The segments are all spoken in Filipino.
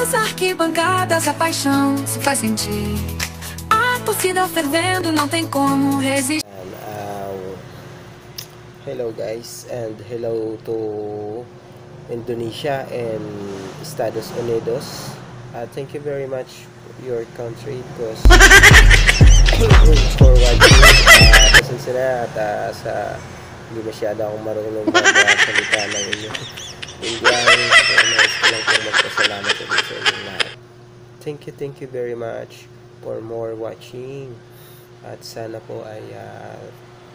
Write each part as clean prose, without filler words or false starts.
As arquibancadas, a paixão se faz sentir. A torcida fervendo, não tem como resistir. Hello guys, and hello to Indonesia and Estados Unidos. Thank you very much your country because for watching. Pasensya na at sa hindi masyado akong marunong magsalita ng inyong Indian. So nice ko lang po magpasalamat ulit sa inyong lahat. Thank you very much for more watching. At sana po ay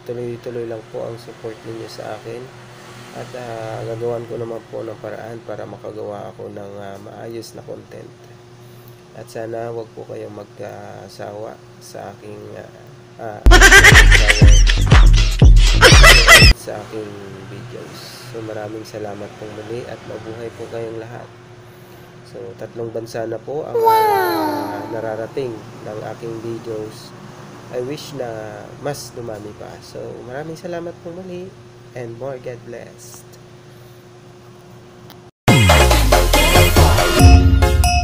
tuloy-tuloy lang po ang support ninyo sa akin. At gagawan ko naman po ng paraan para makagawa ako ng maayos na content. At sana wag po kayong magsawa sa aking sa aking videos. So maraming salamat pong muli at mabuhay po kayong lahat. So 3 bansa na po ang nararating ng aking videos. I wish na mas dumami pa. So maraming salamat po muli and more God bless.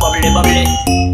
Bubbly, bubbly.